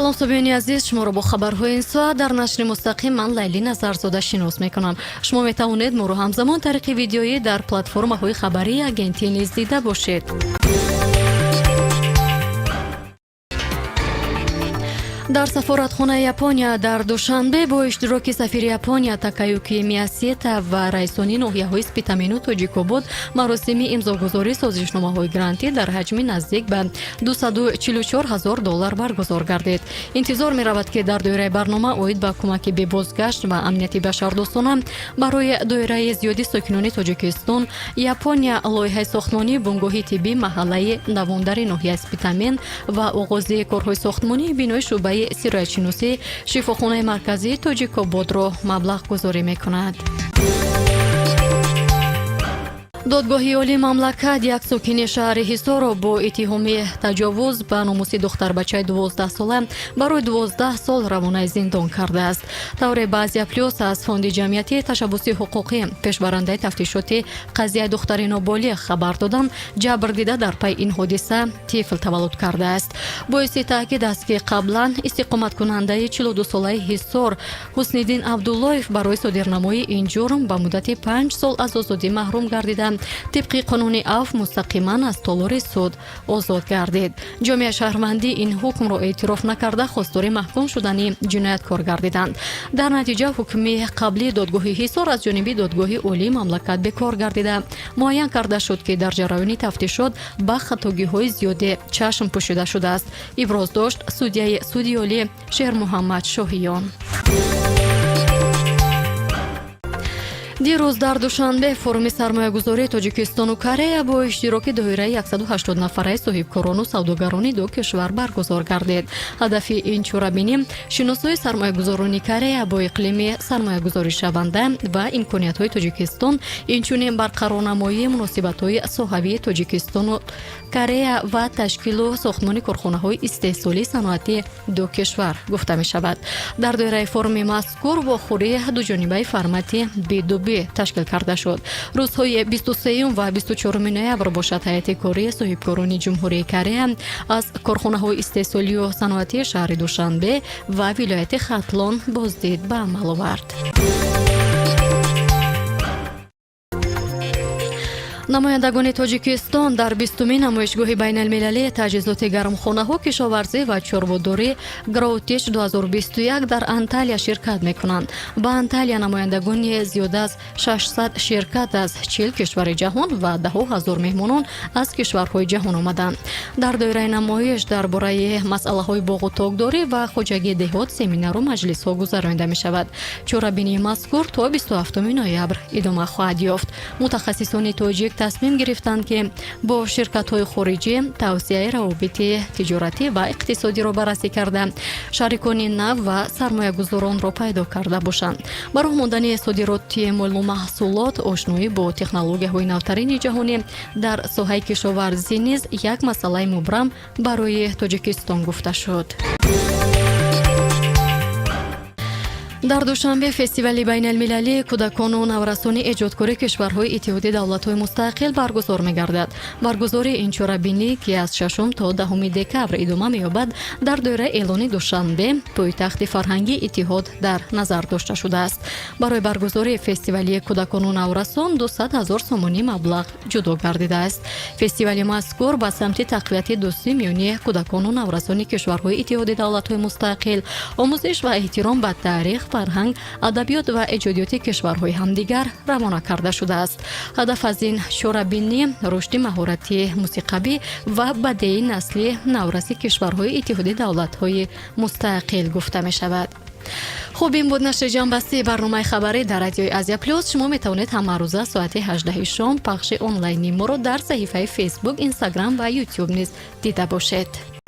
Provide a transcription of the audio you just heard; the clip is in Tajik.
салом субҳиёни азиз, шуморо бо хабарҳои ин соат дар нашри мустақим ман Лайли Назарзода шинос мекунам. шумо метавонед моро ҳамзамон тариқи видеоӣ дар платформаҳои хабарии агентии низ дида бошед. дар сафоратхонаи Япония дар душанбе бо иштироки сафири Япония Такаюки Миясета ва раисони ноҳияҳои Спитамину Тоҷикобод маросими имзогузории созишномаҳои грантӣ дар ҳаҷми наздик ба $244,000 баргузор гардид. интизор меравад ки дар доираи барнома оид ба кӯмаки бебозгашт ва амнияти башардостона барои доираи зиёди сокинони Тоҷикистон Япония лоиҳаи сохтмонии бунгоҳи тиббии маҳаллаи навондари ноҳияи Спитамин ва оғози корҳои сохтмонии бинои шуъбаи сироятшиносӣ шифохонаи марказии Тоҷикободро маблағ гузорӣ мекунад. додгоҳи олии мамлакат як сокини шаҳри Ҳисоро бо иттиҳоми таҷовуз ба номуси духтарбачаи 12 сола барои 12 сол равонаи зиндон кардааст. тавре баъзия плюс аз фонди ҷамъияти ташаббуси ҳуқуқӣ пешбарандаи тафтишоти қазияи духтари ноболиғ хабар доданд, ҷабр дида дар пай ин ҳодиса тифл таваллуд кардааст. боиси таъкид аст ки қаблан истиқоматкунандаи 42-солаи Ҳисор Ҳусниддин Абдуллоев барои содирнамои ин ҷурм ба муддати 5 сол аз озодӣ маҳрум гардида тибқи қонуни афв мустақиман аз толори суд озод гардид. ҷомеаи шаҳрвандӣ ин ҳукмро эътироф накарда хостори маҳкум шудани ҷинояткор гардиданд. дар натиҷа ҳукми қаблии додгоҳи Ҳисор аз ҷониби додгоҳи олии мамлакат бекор гардида муайян карда шуд ки дар ҷараёни тафтишот ба хатогиҳои зиёде чашм пӯшида шудааст, иброз дошт судяи суди олӣ Шермуҳаммад Шоҳиён. дирӯз дар душанбе форуми сармоягузории Тоҷикистону Корея бо иштироки доираи 180 нафараи соҳибкорону савдогарони ду кишвар баргузор гардид. ҳадафи ин чорабинӣ шиносои сармоягузорони Корея бо иқлими сармоягузоришаванда ва имкониятҳои Тоҷикистон, инчунин барқарорнамоии муносибатҳои соҳавии Тоҷикистону Корея ва ташкилу сохтмони корхонаҳои истеҳсолии саноатӣ ду кишвар гуфта мешавад. дар доираи форуми мазкур вохӯрии дуҷонибаи формати B2B ташкил карда шуд. рӯзҳои 23 ва 24 ноябр бошад ҳайати кории соҳибкорони ҷумҳурии Корея аз корхонаҳои истеҳсолию саноатии шаҳри Душанбе ва вилояти Хатлон боздид ба амал овард. намояндагони Тоҷикистон дар 20-умин намоишгоҳи байналмилалии таҷҳизоти гармхонаҳо, кишоварзӣ ва чорбодорӣ Гроутиш 2021 дар Анталия ширкат мекунанд. ба Анталия намояндагони зиёда аз 600 ширкат аз 40 кишвари ҷаҳон ва даҳо ҳазор меҳмонон аз кишварҳои ҷаҳон омаданд. дар доираи намоиш дар бораи масъалаҳои боғу тогдорӣ ва хоҷагии деҳот семинару маҷлисҳо гузаронида мешавад. чорабинии мазкур то 27 ноябр идома хоҳад ёфт. мутахассисони тоҷик тасмим гирифтанд ки бо ширкатҳои хориҷӣ тавсеяи равобити тиҷоратӣ ва иқтисодиро баррасӣ карда шарикони нав ва сармоягузоронро пайдо карда бошанд. ба роҳ мондани содироти молу маҳсулот, ошноӣ бо технологияҳои навтарини ҷаҳонӣ дар соҳаи кишоварзӣ низ як масъалаи мубрам барои Тоҷикистон гуфта шуд. дар душанбе фестивали байналмилалии кӯдакону наврасони эҷодкории кишварҳои иттиҳоди давлатҳои мустақил баргузор мегардад. баргузории ин чорабинӣ ки аз 6 то 10 декабр идома меёбад, дар доираи эълони душанбе пойтахти фарҳангии иттиҳод дар назар дошта шудааст. барои баргузории фестивали кӯдакону наврасон 200,000 сомонӣ маблағ ҷудо гардидааст. фестивали мазкур ба самти тақвияти дӯстии миёни кӯдакону наврасони кишварҳои иттиҳоди давлатҳои мустақил, омӯзиш ва эҳтиром ба таърих, фарҳанг, адабиёт ва эҷодиёти кишварҳои ҳамдигар равона карда шудааст. ҳадаф аз ин чорабинӣ рушди маҳорати мусиқавӣ ва бадеии насли навраси кишварҳои иттиҳоди давлатҳои мустақил гуфта мешавад. хуб, ин буд нашри ҷанбастии барномаи хабарӣ дар радиои Азия Плюс. шумо метавонед ҳама рӯза соати 18 шом пахши онлайни моро дар саҳифаи Facebook, Instagram ва YouTube низ дида бошед.